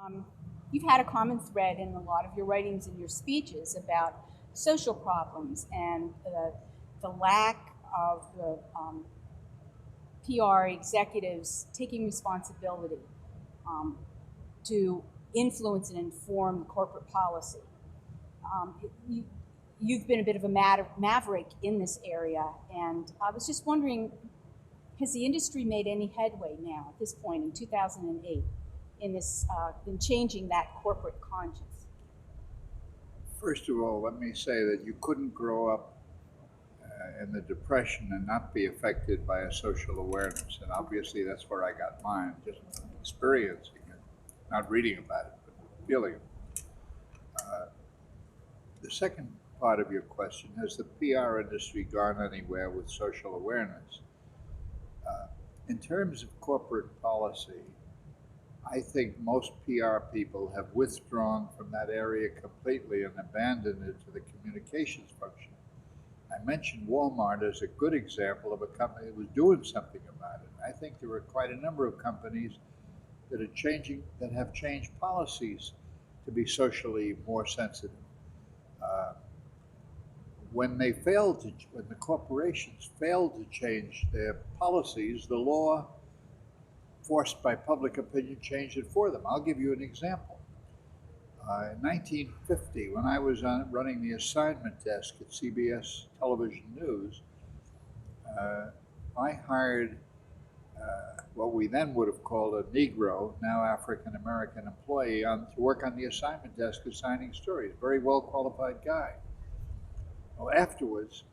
Um, you've had a common thread in a lot of your writings and your speeches about social problems and the lack of the PR executives taking responsibility um, to influence and inform corporate policy. Um, you, you've been a bit of a maverick in this area, and I was just wondering, has the industry made any headway now at this point in 2008 in this in changing that corporate conscience? First of all, let me say that you couldn't grow up in the Depression and not be affected by a social awareness. And obviously, that's where I got mine, just experiencing it, not reading about it, but feeling it. Uh, the second part of your question, has the PR industry gone anywhere with social awareness? Uh, in terms of corporate policy, I think most PR people have withdrawn from that area completely and abandoned it to the communications function. I mentioned Walmart as a good example of a company that was doing something about it. I think there are quite a number of companies that have changed policies to be socially more sensitive. Uh, when the corporations failed to change their policies, the law forced by public opinion changed it for them. I'll give you an example. In 1950, when I was running the assignment desk at CBS Television News, uh, I hired what we then would have called a Negro, now African American employee, to work on the assignment desk assigning stories. Very well qualified guy. Well, afterwards,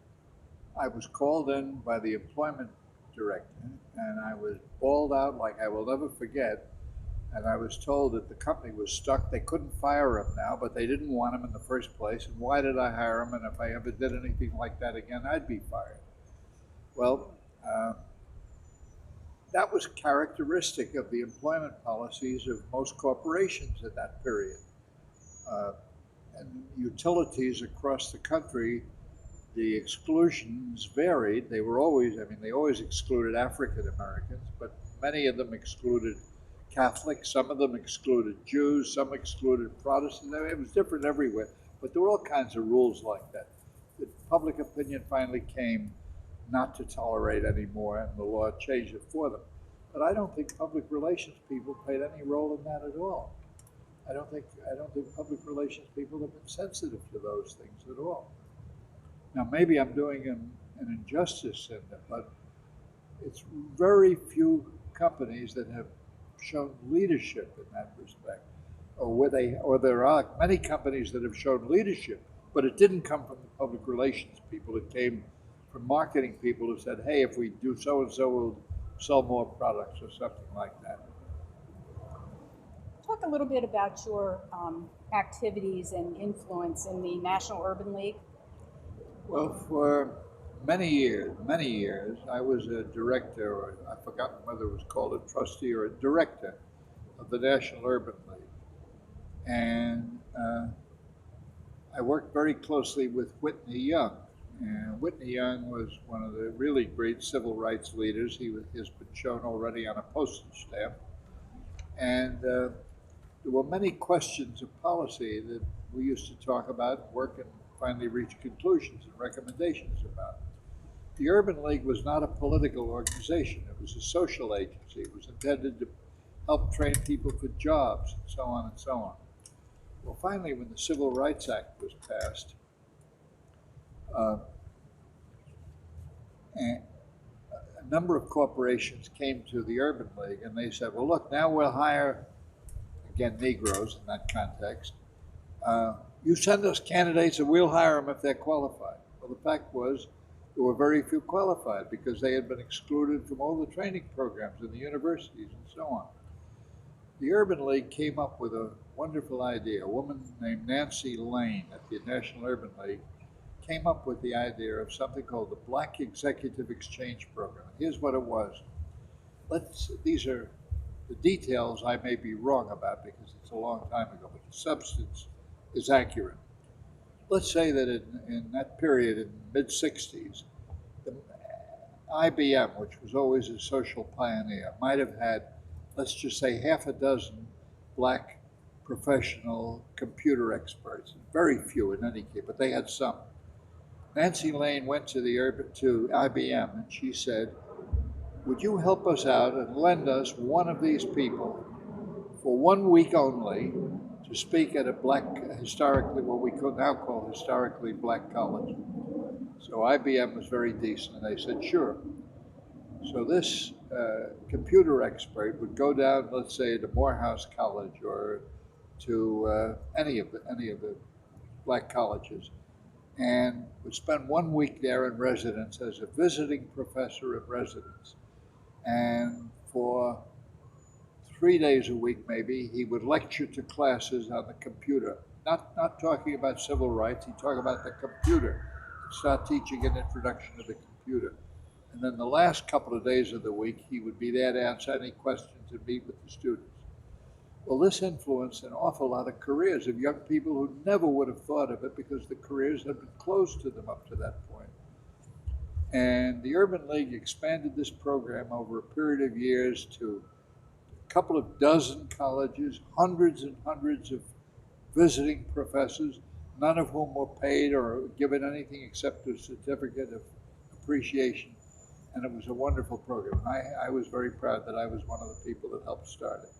I was called in by the employment director, and I was bawled out like I will never forget. And I was told that the company was stuck. They couldn't fire him now, but they didn't want him in the first place. And why did I hire him? And if I ever did anything like that again, I'd be fired. Well, uh, that was characteristic of the employment policies of most corporations at that period. Uh, and utilities across the country, the exclusions varied. They always excluded African Americans, but many of them excluded Catholics, some of them excluded Jews, some excluded Protestants. I mean, it was different everywhere, but there were all kinds of rules like that. The public opinion finally came not to tolerate anymore, and the law changed it for them. But I don't think public relations people played any role in that at all. I don't think public relations people have been sensitive to those things at all. Now maybe I'm doing an injustice in it, but it's very few companies that have shown leadership in that respect, or there are many companies that have shown leadership, but it didn't come from the public relations people. It came from marketing people who said, "Hey, if we do so and so, we'll sell more products," or something like that. Talk a little bit about your activities and influence in the National Urban League. Well, for many years, I was a director, or I've forgotten whether it was called a trustee or a director of the National Urban League. And I worked very closely with Whitney Young. And Whitney Young was one of the really great civil rights leaders. Has been shown already on a postage stamp. And there were many questions of policy that we used to talk about, work, and finally reach conclusions and recommendations about. The Urban League was not a political organization. It was a social agency. It was intended to help train people for jobs and so on and so on. Well, finally, when the Civil Rights Act was passed, uh, and a number of corporations came to the Urban League and they said, well, look, now we'll hire, again, Negroes in that context. You send us candidates and we'll hire them if they're qualified. Well, the fact was there were very few qualified because they had been excluded from all the training programs in the universities and so on. The Urban League came up with a wonderful idea. A woman named Nancy Lane at the National Urban League came up with the idea of something called the Black Executive Exchange Program. Here's what it was. These are the details I may be wrong about because it's a long time ago, but the substance is accurate. Let's say that in that period, in the mid 60s, the IBM, which was always a social pioneer, might have had, let's just say, half a dozen black professional computer experts. Very few in any case, but they had some. Nancy Lane went to IBM and she said, "Would you help us out and lend us one of these people for 1 week only to speak at a historically, what we could now call historically black college?" So IBM was very decent, and they said, "Sure." So this computer expert would go down, let's say, to Morehouse College or to any of the black colleges, and would spend 1 week there in residence as a visiting professor in residence. And for 3 days a week, maybe, he would lecture to classes on the computer. Not talking about civil rights, he'd talk about the computer. He'd start teaching an introduction to the computer. And then the last couple of days of the week, he would be there to answer any questions and meet with the students. Well, this influenced an awful lot of careers of young people who never would have thought of it because the careers had been closed to them up to that point. And the Urban League expanded this program over a period of years to a couple of dozen colleges, hundreds and hundreds of visiting professors, none of whom were paid or given anything except a certificate of appreciation. And it was a wonderful program. I was very proud that I was one of the people that helped start it.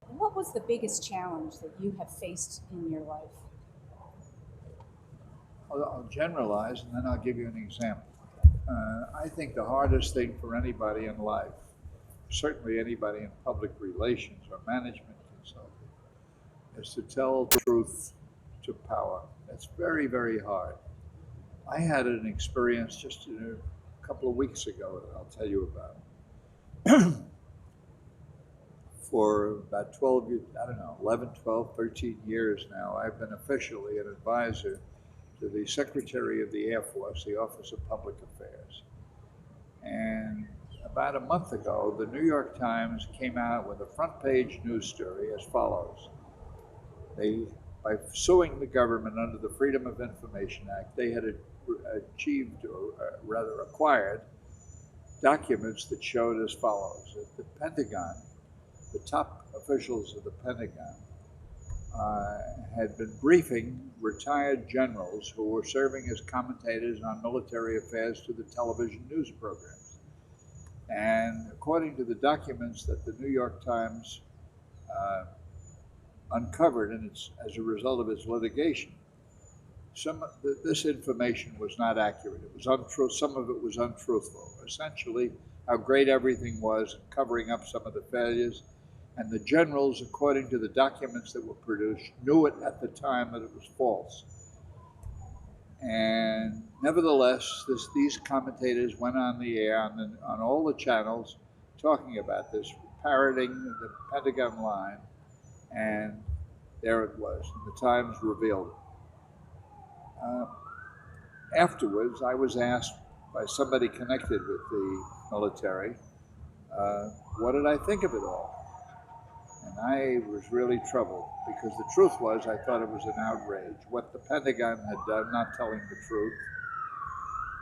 What was the biggest challenge that you have faced in your life? I'll generalize and then I'll give you an example. I think the hardest thing for anybody in life, certainly anybody in public relations or management consulting, is to tell the truth to power. That's very, very hard. I had an experience just a couple of weeks ago that I'll tell you about. For about 11, 12, 13 years now, I've been officially an advisor to the Secretary of the Air Force, the Office of Public Affairs. And about a month ago, the New York Times came out with a front page news story as follows. By suing the government under the Freedom of Information Act, they had achieved, or rather acquired, documents that showed as follows. That the Pentagon, the top officials of the Pentagon, had been briefing retired generals who were serving as commentators on military affairs to the television news programs. And according to the documents that the New York Times uncovered as a result of its litigation, this information was not accurate. It was untrue. Some of it was untruthful. Essentially, how great everything was in covering up some of the failures. And the generals, according to the documents that were produced, knew it at the time that it was false. And nevertheless, these commentators went on the air on all the channels talking about this, parroting the Pentagon line, and there it was, and the Times revealed it. Afterwards, I was asked by somebody connected with the military, what did I think of it all? And I was really troubled because the truth was I thought it was an outrage. What the Pentagon had done, not telling the truth.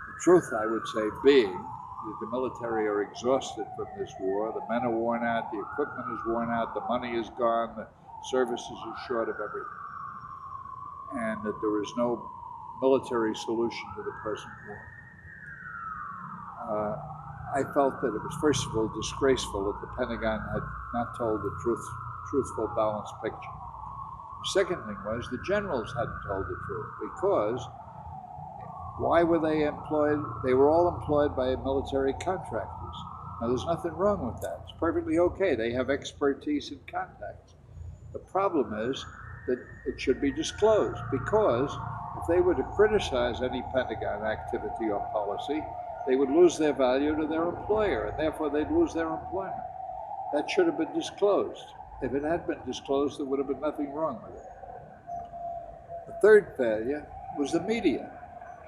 The truth, I would say, being that the military are exhausted from this war. The men are worn out, the equipment is worn out, the money is gone, the services are short of everything. And that there is no military solution to the present war. I felt that it was, first of all, disgraceful that the Pentagon had not told the truthful, balanced picture. The second thing was the generals hadn't told the truth, because why were they employed? They were all employed by military contractors. Now, there's nothing wrong with that. It's perfectly okay. They have expertise and contacts. The problem is that it should be disclosed, because if they were to criticize any Pentagon activity or policy, they would lose their value to their employer, and therefore they'd lose their employment. That should have been disclosed. If it had been disclosed, there would have been nothing wrong with it. The third failure was the media.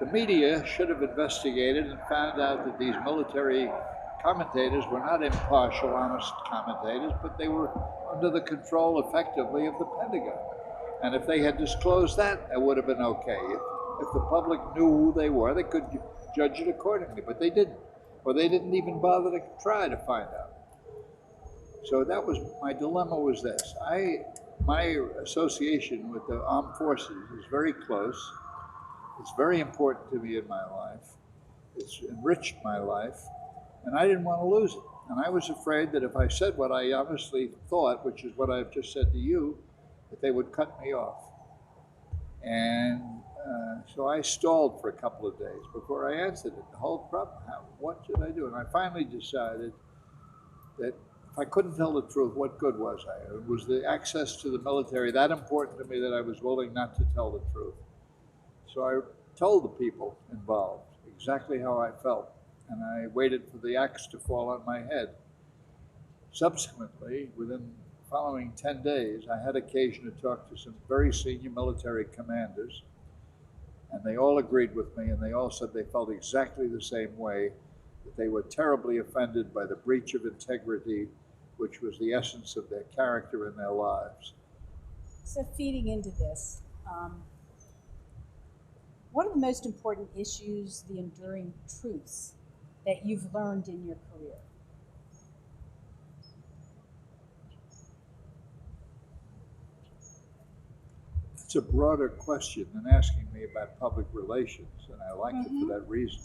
The media should have investigated and found out that these military commentators were not impartial, honest commentators, but they were under the control, effectively, of the Pentagon. And if they had disclosed that, it would have been okay. If the public knew who they were, they could judge it accordingly, but they didn't. Or they didn't even bother to try to find out. So that was my dilemma. Was this? My association with the armed forces is very close. It's very important to me in my life. It's enriched my life, and I didn't want to lose it. And I was afraid that if I said what I honestly thought, which is what I've just said to you, that they would cut me off. And so I stalled for a couple of days before I answered it. The whole problem, what should I do? And I finally decided that if I couldn't tell the truth, what good was I? Was the access to the military that important to me that I was willing not to tell the truth? So I told the people involved exactly how I felt, and I waited for the axe to fall on my head. Subsequently, within the following 10 days, I had occasion to talk to some very senior military commanders, and they all agreed with me, and they all said they felt exactly the same way, that they were terribly offended by the breach of integrity, which was the essence of their character and their lives. So feeding into this, what are the most important issues, the enduring truths that you've learned in your career? It's a broader question than asking me about public relations, and I like it for that reason.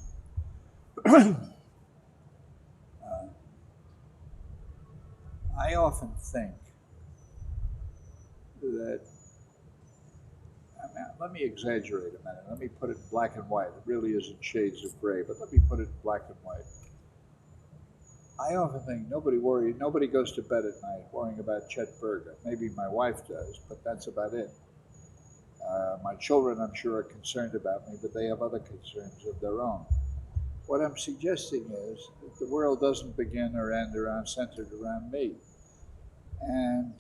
I often think that, let me exaggerate a minute. Let me put it in black and white. It really isn't shades of gray, but let me put it in black and white. I often think nobody goes to bed at night worrying about Chet Berger. Maybe my wife does, but that's about it. My children, I'm sure, are concerned about me, but they have other concerns of their own. What I'm suggesting is that the world doesn't begin or end centered around me. And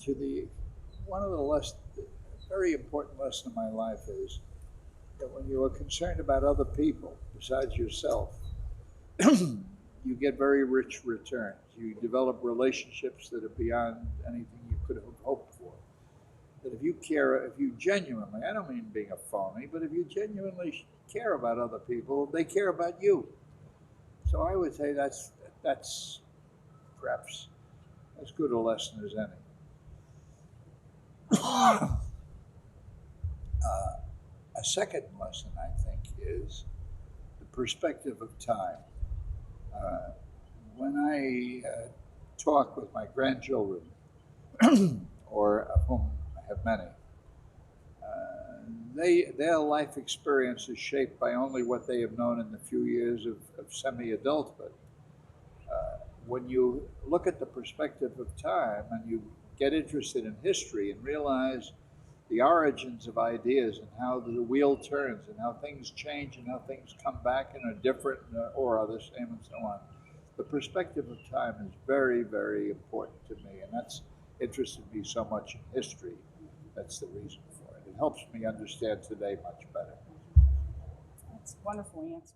one of the very important lesson of my life is that when you are concerned about other people besides yourself, you get very rich returns. You develop relationships that are beyond anything you could have hoped for. That if you genuinely, I don't mean being a phony, but if you genuinely care about other people, they care about you. So I would say that's perhaps as good a lesson as any. A second lesson, I think, is the perspective of time. When I talk with my grandchildren, or of whom I have many, their life experience is shaped by only what they have known in the few years of semi-adulthood. When you look at the perspective of time and you get interested in history and realize the origins of ideas and how the wheel turns and how things change and how things come back and are different or are the same and so on, the perspective of time is very, very important to me, and that's interested me so much in history. That's the reason for it. It helps me understand today much better. That's a wonderful answer.